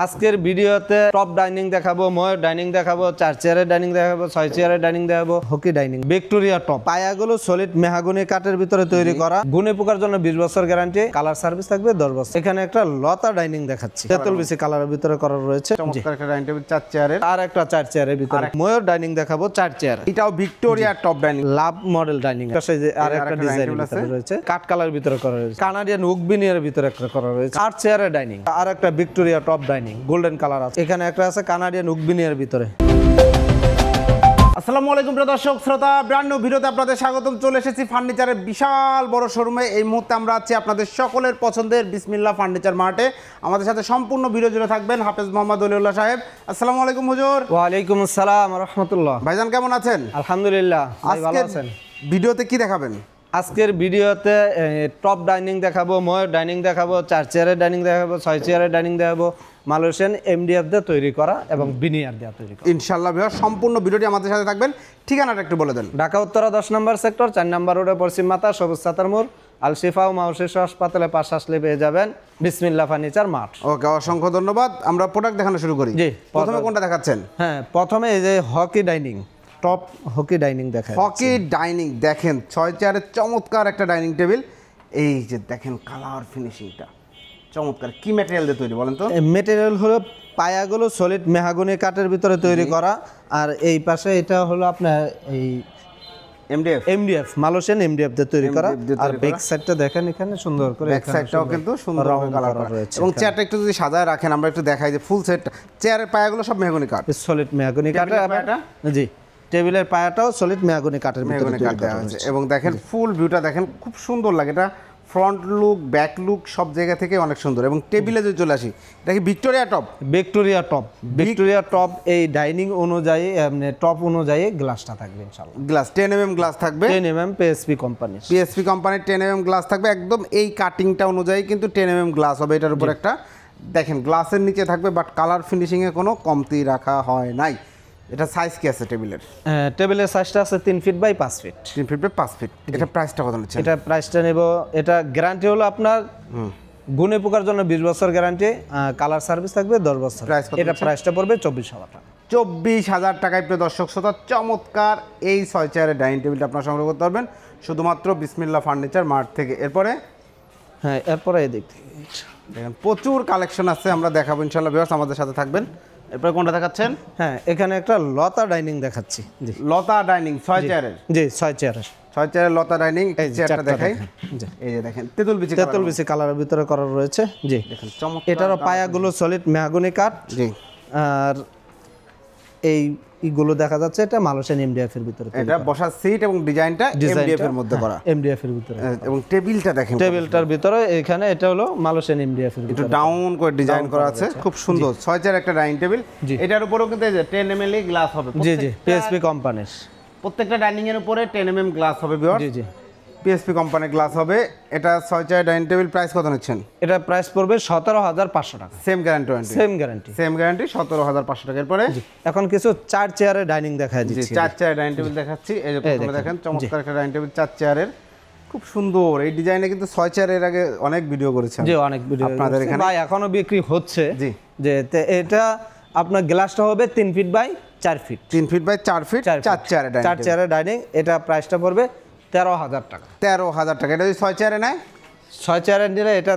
আজকের ভিডিওতে top dining দেখাবো, ময়ূর ডাইনিং দেখাবো, 4 চেয়ারের ডাইনিং দেখাবো, 6 চেয়ারের ডাইনিং দেখাবো, হকি ডাইনিং, ভিক্টোরিয়া টপ। পায়াগুলো সলিড মেহাগনি কাঠের ভিতরে তৈরি করা, গুণে পোকার জন্য 20 বছর গ্যারান্টি, কালার সার্ভিস থাকবে 10 বছর। এখানে একটা লতা ডাইনিং দেখাচ্ছি, তেতুল বিসি কালারের ভিতরে করা রয়েছে। চমৎকার একটা ডাইনিং টেবিল 4 চেয়ারের, আর একটা 4 চেয়ারের ভিতরে ময়ূর ডাইনিং দেখাবো 4 চেয়ার। এটাও Victoria top dining, love model dining. আর একটা ডিজাইন রয়েছে, কাঠ কালার ভিতরে করা রয়েছে, কানাডিয়ান উকবিনিয়ার ভিতরে একটা করা রয়েছে। 8 চেয়ারের ডাইনিং, আর একটা Victoria top dining, golden colour. এখানে একটা আছে কানাডিয়ান উকবিনিয়ার ভিতরে। আসসালামু আলাইকুম প্রিয় দর্শক শ্রোতা, ব্র্যান্ড নিউ ভিডিওতে আপনাদের স্বাগতম। চলে এসেছি ফার্নিচারের বিশাল বড় শোরুমে। এই মুহূর্তে আমরা আছি আপনাদের সকলের পছন্দের বিসমিল্লাহ ফার্নিচার মার্টে। আমাদের সাথে সম্পূর্ণ ভিডিও জুড়ে থাকবেন হাফেজ মোহাম্মদ ওলিউল্লাহ সাহেব। আসসালামু আলাইকুম হুজুর। ওয়ালাইকুম আসসালাম ওয়া রাহমাতুল্লাহ। ভাইজান কেমন আছেন? আলহামদুলিল্লাহ, ভালো আছেন। ভিডিওতে কি দেখাবেন? আজকের ভিডিওতে টপ ডাইনিং দেখাবো, ময়ূর ডাইনিং দেখাবো, 4 চেয়ারের ডাইনিং দেখাবো, 6 চেয়ারের ডাইনিং দেখাবো, মালয়েশিয়ান এমডিএফ দিয়ে তৈরি করা এবং বিনিয়ার দিয়ে তৈরি করা। ইনশাআল্লাহ ভাইয়া সম্পূর্ণ ভিডিওটি আমাদের সাথে থাকবেন। ঠিকানাটা একটু বলে দেন। ঢাকা উত্তরা 10 নম্বর সেক্টর, 4 নম্বর রোডে, পশ্চিম মাথা, সবুজ ছাতার মোড়, আল শিফা ও মাউশিস হাসপাতালের পাশে আসলে পেয়ে যাবেন বিসমিল্লাহ ফার্নিচার মার্ট। ওকে, অসংখ্য ধন্যবাদ। আমরা প্রোডাক্ট দেখানো শুরু করি। জি, প্রথমে কোনটা দেখাচ্ছেন? হ্যাঁ, প্রথমে এই যে hockey dining, top hockey dining দেখায়। হকি ডাইনিং দেখেন, 6 চেয়ারের চমৎকার একটা ডাইনিং টেবিল। এই যে দেখেন কালার ফিনিশিংটা চমৎকার। কি ম্যাটেরিয়াল দিয়ে তৈরি বলেন তো? ম্যাটেরিয়াল হলো পায়াগুলো সলিড মেহাগনি কাঠের ভিতরে তৈরি করা, আর এই পাশে এটা হলো আপনার এই এমডিএফ মালয়েশিয়ান এমডিএফ দিয়ে তৈরি করা। আর ব্যাক সাইডটা দেখেন, এখানে সুন্দর করে ব্যাক সাইডটাও কিন্তু সুন্দর কালার করা রয়েছে। এবং চেয়ারটা একটু যদি সাজায় রাখেন, আমরা একটু দেখাই যে ফুল সেট চেয়ারের পায়াগুলো সব মেহাগনি কাঠ, সলিড মেহাগনি কাঠের। জি, টেবিলের পায়াটাও সলিড মেহাগনি কাঠের ভিতরে তৈরি করা হয়েছে। এবং দেখেন ফুল ভিউটা দেখেন, খুব সুন্দর লাগে। এটা ফ্রন্ট লুক, ব্যাক লুক সব জায়গা থেকে অনেক সুন্দর। এবং টেবিলে যদি চলে আসি, এটা কি Victoria top? Victoria top, Victoria top. এই ডাইনিং অনুযায়ী টপ অনুযায়ী গ্লাসটা থাকবে ইনশাআল্লাহ। গ্লাস 10mm গ্লাস থাকবে, 10mm পিএসপি কোম্পানি, পিএসপি কোম্পানির 10mm গ্লাস থাকবে। একদম এই কাটিংটা অনুযায়ী কিন্তু 10mm গ্লাস হবে। এটার উপর একটা দেখেন গ্লাসের নিচে থাকবে, বাট কালার ফিনিশিংয়ে কোনো কমতি রাখা হয় নাই। এটা সাইজ কি আছে টেবিলের? টেবিলের সাইজটা আছে 3 feet by 5 feet. 3 feet by 5 feet. এটা প্রাইসটা কত নিচ্ছেন? এটা প্রাইসটা নেব, এটা গ্যারান্টি হলো আপনার গুণে পোকার জন্য 20 বছর গ্যারান্টি, কালার সার্ভিস থাকবে 10 বছর। এটা প্রাইসটা পড়বে 24,000 টাকা। 24,000 টাকায় প্রিয় দর্শক শ্রোতা, চমৎকার এই 6 চেয়ারের ডাইনিং টেবিলটা আপনারা সংগ্রহ করতে পারবেন শুধুমাত্র বিসমিল্লাহ ফার্নিচার মার্ট থেকে। এরপরে হ্যাঁ, এরপরে এই দিক থেকে দেখেন প্রচুর কালেকশন আছে, আমরা দেখাবো ইনশাআল্লাহ। ভিউয়ার্স আমাদের সাথে থাকবেন। এরপরে কোনটা দেখাচ্ছেন? হ্যাঁ, এখানে একটা লতা ডাইনিং দেখাচ্ছি। জি, লতা ডাইনিং 6 চেয়ারের। জি, 6 চেয়ারের, 6 চেয়ারের লতা ডাইনিং। এই চেয়ারটা দেখাই। এই যে দেখেন তেতুল বিসি কালারের ভিতরে করা রয়েছে। জি, দেখেন চমৎকার। এটারও পায়াগুলো সলিড মেহাগনি কাঠ। জি, আর এইগুলো দেখা যাচ্ছে এটা মালয়েশিয়ান এমডিএফ এর ভিতরে। এটা বসার সিট এবং ডিজাইনটা এমডিএফ এর মধ্যে করা, এমডিএফ এর ভিতরে। এবং টেবিলটা দেখেন, টেবিলটার ভিতরে এখানে এটা হলো মালয়েশিয়ান এমডিএফ এর ভিতরে, একটু ডাউন করে ডিজাইন করা আছে, খুব সুন্দর। 6 চেয়ার একটা ডাইনিং টেবিল। এটার উপরেও কিন্তু এই যে 10mm গ্লাস হবে। জি জি, পিএসপি কোম্পানির প্রত্যেকটা ডাইনিং এর উপরে 10mm গ্লাস হবে ভিউয়ার। জি জি, পিএসপি কোম্পানির গ্লাস হবে। এটা 6 চেয়ার ডাইনিং টেবিল প্রাইস কত নিচ্ছেন? এটা প্রাইস পড়বে 17,500 টাকা। Same guarantee? সেম গ্যারান্টি, 17,500 টাকা। এরপরে এখন কিছু 4 চেয়ারের ডাইনিং দেখায় দিচ্ছি। 4 চেয়ার ডাইনিং টেবিল দেখাচ্ছি। এই যে প্রথমে দেখেন চমৎকার একটা ডাইনিং টেবিল 4 চেয়ারের, খুব সুন্দর। এই ডিজাইনে কিন্তু 6 চেয়ারের আগে অনেক ভিডিও করেছেন। জি, অনেক ভিডিও আপনাদের এখানে ভাই এখনো বিক্রি হচ্ছে। জি, যে এটা আপনার গ্লাসটা হবে 3 feet by 4 feet. 3 feet by 4 feet 4 চেয়ারের ডাইনিং। এটা প্রাইসটা পড়বে 13,000 টাকা। 13,000 টাকা। এটা যদি 6 চেয়ারে নেয়, 6 চেয়ারের নিলে এটা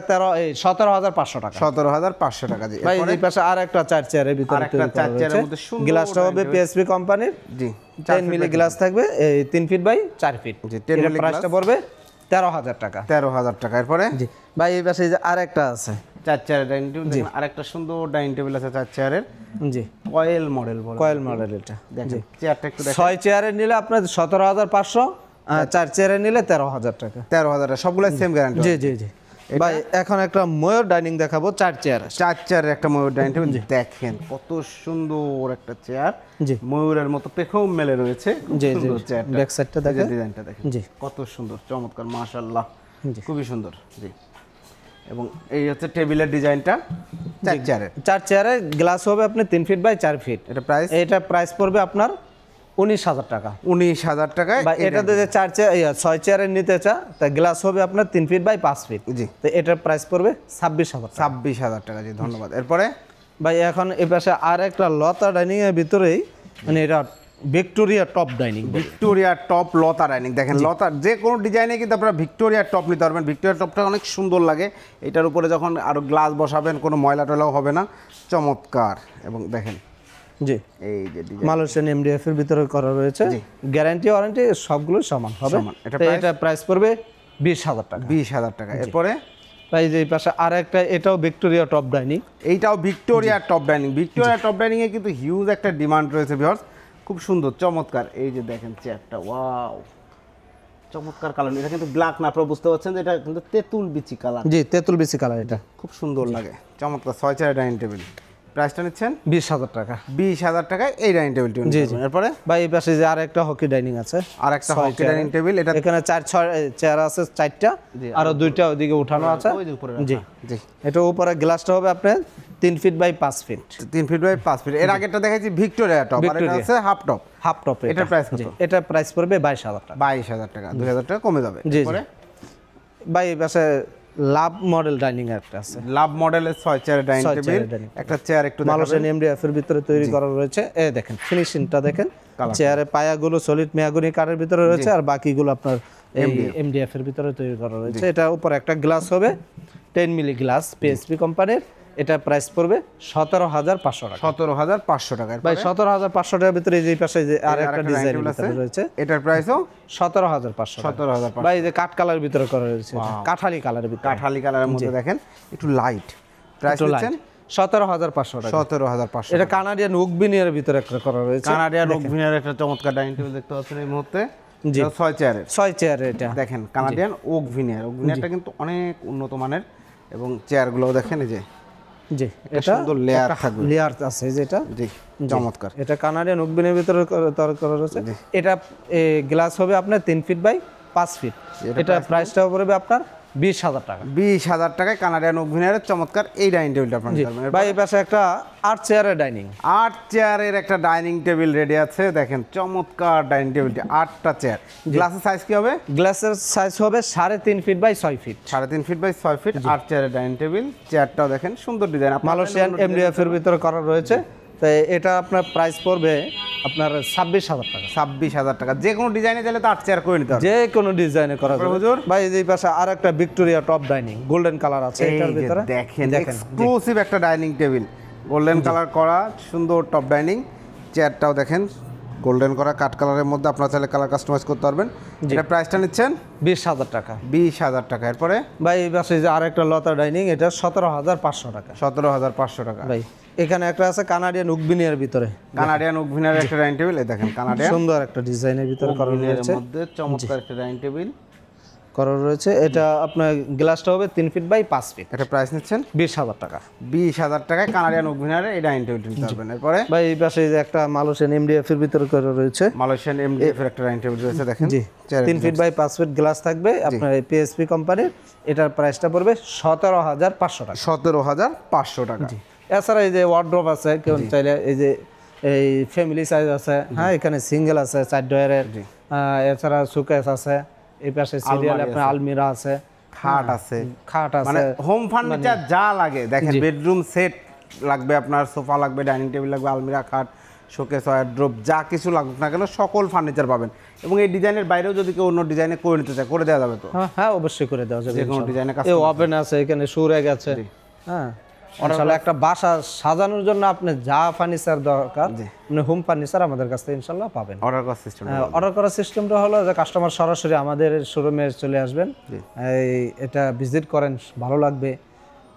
17,500 টাকা। 17,500 টাকা। জি, ভাই এই পাশে আরেকটা 4 চেয়ারের ভিতরে আরেকটা 4 চেয়ারের মধ্যে সুন্দর গ্লাসটা হবে পিএসপি কোম্পানির। জি, 10 মিলি গ্লাস থাকবে, এই 3 ফিট বাই 4 ফিট। জি, 10 মিলি প্রাইসটা পড়বে 13,000 টাকা। 13,000 টাকা। এরপরে জি ভাই এই পাশে যে আরেকটা আছে 4 চেয়ারের ডাইনিং টেবিল। দেখেন আরেকটা সুন্দর ডাইনিং টেবিল আছে 4 চেয়ারের। জি, কয়েল মডেল বলে, কয়েল মডেল। এটা দেখেন চেয়ারটা একটু দেখেন। 6 চেয়ারের নিলে আপনার 17,500, 4 চেয়ারের নিলে 13,000 টাকা। 13,000 টাকা, সবগুলো সেম গ্যারান্টি। জি জি জি ভাই, এখন একটা ময়ূর ডাইনিং দেখাবো 4 চেয়ার। 4 চেয়ারের একটা ময়ূর ডাইনিং টেবিল। দেখেন কত সুন্দর একটা চেয়ার। জি, ময়ূরের মতো পেখম মেলে রয়েছে। জি জি, সুন্দর চেয়ারটা, ব্যাক সাইডটা দেখেন, ডিজাইনটা দেখেন। জি, কত সুন্দর, চমৎকার, মাশাআল্লাহ, জি, খুবই সুন্দর। জি, এবং এই হচ্ছে টেবিলের ডিজাইনটা 4 চেয়ারের। 4 চেয়ারের গ্লাস হবে আপনি 3 ফিট বাই 4 ফিট। এটা প্রাইস পড়বে আপনার 19,000 টাকা। 19,000 টাকায়। এটা যদি 4 চেয়ার 6 চেয়ারের নিতে চা, তা গ্লাস হবে আপনার 3 ফিট বাই 5 ফিট। জি, তো এটার প্রাইস পড়বে 26,000 টাকা। 26,000 টাকা। জি, ধন্যবাদ। এরপরে ভাই এখন এই পাশে আর একটা লতা ডাইনিং এর ভিতরেই মানে এটা Victoria top dining. Victoria top লতা ডাইনিং দেখেন, লতা যে কোনো ডিজাইনে কিন্তু আপনারা ভিক্টোরিয়া টপ নিতে পারবেন। ভিক্টোরিয়া টপটা অনেক সুন্দর লাগে, এটার উপরে যখন আরো গ্লাস বসাবেন কোনো ময়লা টয়লাও হবে না, চমৎকার। এবং দেখেন জি এই যে মালয়েশিয়ান এমডিএফ এর ভিতরে করা রয়েছে, গ্যারান্টি ওয়ারেন্টি সবগুলো সমান হবে। এটা প্রাইস পড়বে 20,000 টাকা। 20,000 টাকা। এরপরে ভাই যে এই পাশে আর একটা, এটাও ভিক্টোরিয়া টপ ডাইনিং। এইটাও Victoria top dining. Victoria top dining এ কিন্তু হিউজ একটা ডিমান্ড রয়েছে ভিউয়ার্স, খুব সুন্দর চমৎকার। এই যে দেখেন চেয়ারটা, ওয়াও চমৎকার কালার। এটা কিন্তু ব্ল্যাক না, আপনারা বুঝতে পারছেন যে এটা কিন্তু তেঁতুল বিচি কালার। জি তেঁতুল বিচি কালার, এটা খুব সুন্দর লাগে, চমৎকার। 6 চেয়ার ডাইনিং টেবিল, প্রাইসটা নিচ্ছেন 20,000 টাকা। 20,000 টাকায় এই ডাইনিং টেবিলটি। জি এরপরে ভাই এই পাশে যে আর একটা হকি ডাইনিং আছে, আর একটা হকি ডাইনিং টেবিল। এটা এখানে 4 চেয়ার আছে 4টা, আর 2টা ওইদিকে উঠানো আছে। জি জি এটা উপরে গ্লাসটা হবে আপনার 3 feet by 5 feet. 3 feet by 5 feet. এর আগেটা দেখাচ্ছি ভিক্টোরিয়া টপ, আর এটা আছে হাফ টপ। হাফ টপ, এটার প্রাইস কত? এটা প্রাইস পড়বে 22,000 টাকা। 22,000 টাকা, 2,000 টাকা কমে যাবে। জি এরপরে ভাই এই পাশে লাভ মডেল ডাইনিং একটা আছে, লাভ মডেলের 6 চেয়ার ডাইনিং টেবিল। একটা চেয়ার একটু মালয়েশিয়ান এমডিএফ এর ভিতরে তৈরি করা রয়েছে। এই দেখেন ফিনিশিংটা দেখেন, চেয়ারের পায়াগুলো সলিড মেহগনি কাঠের ভিতরে রয়েছে, আর বাকিগুলো আপনার এমডিএফ এর ভিতরে তৈরি করা রয়েছে। এটা উপরে একটা গ্লাস হবে 10 মিলি গ্লাস, পিএসপি কোম্পানির। এটা প্রাইস পড়বে 17,500 টাকা। 17,500 টাকা। ভাই 17,500 টাকার ভিতরে এই পাশে যে আর একটা ডিজাইন রয়েছে, এটার প্রাইসও 17,500 টাকা। 17,500। ভাই যে কাঠ কালার ভিতরে করা রয়েছে, কাঠালি কালারের ভিতরে, কাঠালি কালারের মধ্যে দেখেন একটু লাইট। প্রাইস নিচ্ছেন 17,500 টাকা। 17,500। এটা কানাডিয়ান ওক ভিনিয়ারের ভিতরে একটা করা রয়েছে, কানাডিয়ান ওক ভিনিয়ার একটা চমৎকার ডাইনিং টেবিল দেখতে পাচ্ছেন এই মুহূর্তে। জি 6 চেয়ারের, 6 চেয়ার। এটা দেখেন কানাডিয়ান ওক ভিনিয়ার। ওক ভিনিয়ারটা কিন্তু অনেক উন্নত মানের, এবং চেয়ারগুলো দেখেন এই যে জি এটা সুন্দর লেয়ার থাকবে, লেয়ার আছে যেটা। জি চমৎকার। এটা কানাডিয়ান ওক ভিনিয়ারের ভিতরে করা রয়েছে। এটা গ্লাস হবে আপনার 3 ফিট বাই 5 ফিট। এটা প্রাইসটা পড়বে আপনার 20,000 টাকা। 20,000 টাকায় কানাডিয়ান ওক ভিনিয়ারের চমৎকার এই ডাইনিং টেবিলটা আপনারা পাবেন। ভাই এই পাশে একটা 8 চেয়ারের ডাইনিং, 8 চেয়ারের একটা ডাইনিং টেবিল রেডি আছে। দেখেন চমৎকার ডাইনিং টেবিলটি, 8টা চেয়ার। গ্লাসের সাইজ কি হবে? গ্লাসের সাইজ হবে 3.5 feet by 6 feet. 3.5 feet by 6 feet, 8 চেয়ারের ডাইনিং টেবিল। চেয়ারটাও দেখেন সুন্দর ডিজাইন, মালয়েশিয়ান এমডিএফ এর ভিতরে করা রয়েছে। তাই এটা আপনার প্রাইস পড়বে আপনার 26,000 টাকা। 26,000 টাকা। যে কোনো ডিজাইনে চাইলে তো 8 চেয়ার করে নিতে হবে, যে কোনো ডিজাইনে করা যাবে হুজুর। ভাই এই পাশে আর একটা Victoria top dining golden colour আছে এটার ভিতরে। দেখেন এক্সক্লুসিভ একটা ডাইনিং টেবিল, গোল্ডেন কালার করা সুন্দর টপ ডাইনিং। চেয়ারটাও দেখেন গোল্ডেন করা কাঠ কালারের মধ্যে, আপনারা চাইলে কালার কাস্টমাইজ করতে পারবেন। এটা প্রাইসটা নিচ্ছেন 20,000 টাকা। 20,000 টাকা। এরপরে ভাই এই পাশে যে আরেকটা লতা ডাইনিং, এটা 17,500 টাকা। 17,500 টাকা। ভাই এখানে একটা আছে কানাডিয়ান ওক ভিনিয়ারের ভিতরে, কানাডিয়ান ওক ভিনিয়ারের একটা ডাইনিং টেবিল। এই দেখেন কানাডিয়ান সুন্দর একটা ডিজাইনের ভিতরে করা রয়েছে, মধ্যে চমৎকার একটা ডাইনিং টেবিল করা রয়েছে। এটা আপনার গ্লাসটা হবে 3 ফিট বাই 5 ফিট। এটা প্রাইস নিচ্ছেন 20,000 টাকা। 20,000 টাকায় কানাডিয়ান ওক ভিনিয়ারের এই ডাইনিং টেবিলটি নিতে পারবেন। এরপরে ভাই এই পাশে যে একটা মালয়েশিয়ান এমডিএফ এর ভিতরে করা রয়েছে, মালয়েশিয়ান এমডিএফ এর একটা ডাইনিং টেবিল রয়েছে। দেখেন জি 3 ফিট বাই 5 ফিট গ্লাস থাকবে আপনার এই পিএসপি কোম্পানির। এটার প্রাইসটা পড়বে 17,500 টাকা। 17,500 টাকা। এছাড়া এই যে ওয়ার্ড্রপ আছে, কেউ চাইলে এই যে এই ফ্যামিলি সাইজ আছে, হ্যাঁ এখানে সিঙ্গেল আছে 4 ডয়ারের। এছাড়া সুকেস আছে, এই পাশে সিরিয়াল আপনার আলমিরা আছে, খাট আছে, খাট মানে আছে, হোম ফার্নিচার যা লাগে দেখেন, বেডরুম সেট লাগবে আপনার, সোফা লাগবে, ডাইনিং টেবিল লাগবে, আলমিরা, খাট, শোকেস, ওয়ার্ড্রোব, যা কিছু লাগুক না কেন সকল ফার্নিচার পাবেন। এবং এই ডিজাইনের বাইরেও যদি কেউ অন্য ডিজাইনে করে নিতে চায় করে দেওয়া যাবে তো? হ্যাঁ অবশ্যই করে দেওয়া যাবে। যে কোনো ডিজাইনে কাজ, এই ওভেন আছে, এখানে সুরেগ আছে। হ্যাঁ আসলে একটা বাসা সাজানোর জন্য আপনি যা ফার্নিচার দরকার, মানে হোম ফার্নিচার আমাদের কাছ থেকে ইনশাআল্লাহ পাবেন। অর্ডার করার সিস্টেম, অর্ডার করার সিস্টেমটা হলো যে কাস্টমার সরাসরি আমাদের শোরুমে চলে আসবেন, এটা ভিজিট করেন, ভালো লাগবে।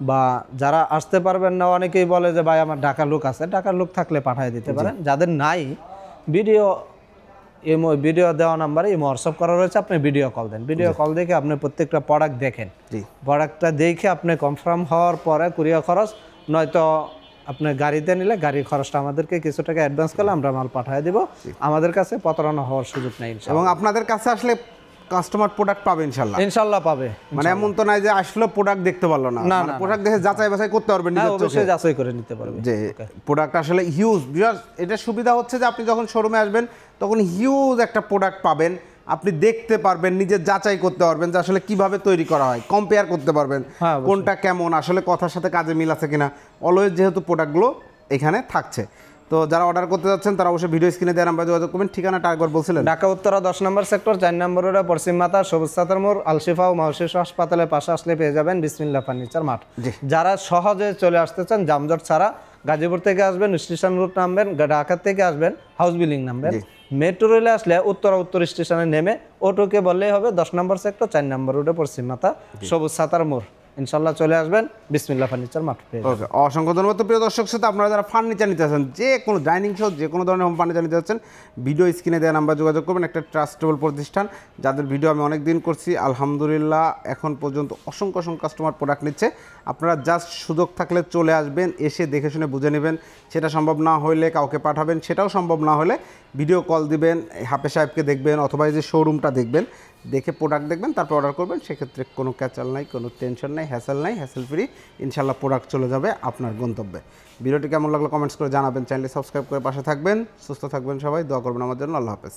বা যারা আসতে পারবেন না, অনেকেই বলে যে ভাই আমার ঢাকার লোক আছে, ঢাকার লোক থাকলে পাঠিয়ে দিতে পারেন। যাদের নাই, ভিডিও দেওয়া নাম্বারে হোয়াটসঅ্যাপ করা রয়েছে, আপনি ভিডিও কল দেন। ভিডিও কল দেখে আপনি প্রত্যেকটা প্রোডাক্ট দেখেন, প্রোডাক্টটা দেখে আপনি কনফার্ম হওয়ার পরে কুরিয়ার খরচ, নয়তো আপনি গাড়িতে নিলে গাড়ির খরচটা আমাদেরকে কিছু টাকা অ্যাডভান্স করলে আমরা মাল পাঠিয়ে দেব। আমাদের কাছে প্রতারণা হওয়ার সুযোগ নেই। এবং আপনাদের কাছে আসলে কাস্টমার প্রোডাক্ট পাবে ইনশাআল্লাহ, ইনশাআল্লাহ পাবে। মানে এমন তো নাই যে আসলে প্রোডাক্ট দেখতে পারলো না, মানে প্রোডাক্ট দেখে যাচাই বাছাই করতে পারবেন, নিজের চোখে অবশ্যই যাচাই করে নিতে পারবে যে প্রোডাক্ট আসলে হিউজ। এটা সুবিধা হচ্ছে যে আপনি যখন শোরুমে আসবেন তখন হিউজ একটা প্রোডাক্ট পাবেন, আপনি দেখতে পারবেন, নিজে যাচাই করতে পারবেন যে আসলে কিভাবে তৈরি করা হয়, কম্পেয়ার করতে পারবেন হ্যাঁ, অবশ্যই। কোনটা কেমন, আসলে কথার সাথে কাজে মিল আছে কিনা। অলওয়েজ যেহেতু প্রোডাক্টগুলো এখানে থাকছে, তো যারা অর্ডার করতে যাচ্ছেন তারা অবশ্যই ভিডিও স্ক্রিনে দেওয়ার নাম্বার যোগাযোগ করবেন। ঠিকানাটা একবার বলছিলেন? ঢাকা উত্তরা 10 নম্বর সেক্টর 4 নম্বর রোডে পশ্চিম মাথা সবুজ ছাতার মোড় আলশিফা ও মহশিশু হাসপাতালের পাশে আসলে পেয়ে যাবেন বিসমিল্লাহ ফার্নিচার মার্ট। জি। যারা সহজে চলে আসতে চান, জামজট ছাড়া, গাজীপুর থেকে আসবেন, স্টেশন রুট নামবেন, ঢাকা থেকে আসবেন হাউস বিল্ডিং নামবেন, মেট্রো রেলে আসলে উত্তর স্টেশনে নেমে অটোকে বললেই হবে 10 নম্বর সেক্টর 4 নম্বর রোডে পশ্চিম মাথা সবুজ ছাতার মোড়। ইনশাল্লাহ চলে আসবেন বিসমিল্লাহ ফার্নিচার মার্ট পেয়ে যাবেন। ওকে, অসংখ্য ধন্যবাদ। তো প্রিয় দর্শক শ্রোতা, আপনারা যারা ফার্নিচার নিতে চাচ্ছেন, যে কোনো ডাইনিং সহ যে কোনো ধরনের হোম ফার্নিচার নিতে চাচ্ছেন, ভিডিও স্ক্রিনে দেওয়া নাম্বার যোগাযোগ করবেন। একটা ট্রাস্টেবল প্রতিষ্ঠান, যাদের ভিডিও আমি অনেক দিন করছি, আলহামদুলিল্লাহ এখন পর্যন্ত অসংখ্য কাস্টমার প্রোডাক্ট নিচ্ছে। আপনারা জাস্ট সুযোগ থাকলে চলে আসবেন, এসে দেখে শুনে বুঝে নেবেন। সেটা সম্ভব না হলে কাউকে পাঠাবেন, সেটাও সম্ভব না হলে ভিডিও কল দিবেন, হাফেজ সাহেবকে দেখবেন, অথবা এই যে শোরুমটা দেখবেন, দেখে প্রোডাক্ট দেখবেন, তারপর অর্ডার করবেন। সেক্ষেত্রে কোনো ক্যাচাল নাই, কোনো টেনশন নাই, হ্যাসেল ফ্রি। ইনশাল্লাহ প্রোডাক্ট চলে যাবে আপনার গন্তব্যে। ভিডিওটি কেমন লাগলো কমেন্টস করে জানাবেন। চ্যানেলটি সাবস্ক্রাইব করে পাশে থাকবেন। সুস্থ থাকবেন সবাই, দোয়া করবেন আমার জন্য। আল্লাহ হাফেজ।